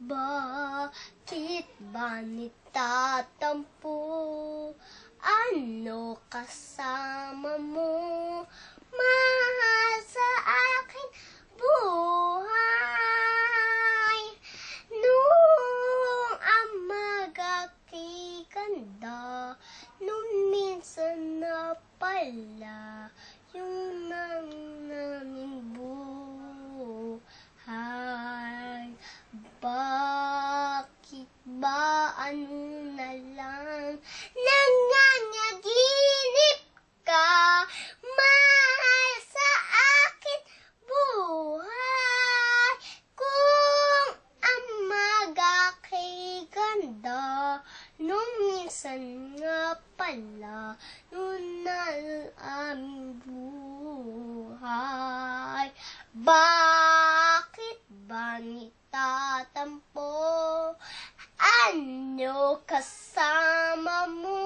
Bakit ba nitatampo? Ano kasama mo? Mahal sa akin buhay. Nung ang mag-aking ganda, nung minsan na pala yung naming buhay. Bakit ba ano na lang nangangaginip ka? Mahal sa akin buhay. Kung ang mag-aking ganda, nung minsan nga pala nung aming buhay. Bakit ba nitatampo? Ano kasama mo?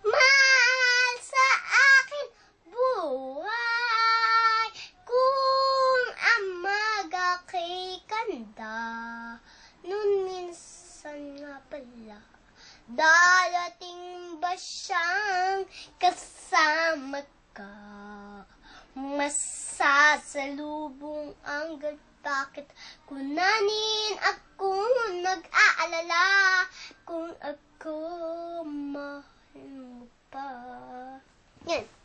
Mahal sa akin buhay. Kung ang mag-aking ganda, nun minsan nga pala. Darating ba siyang kasama ka? Masasalubong ang bakit kunanin ako nag-aalala kung ako mahal mo pa. Yan.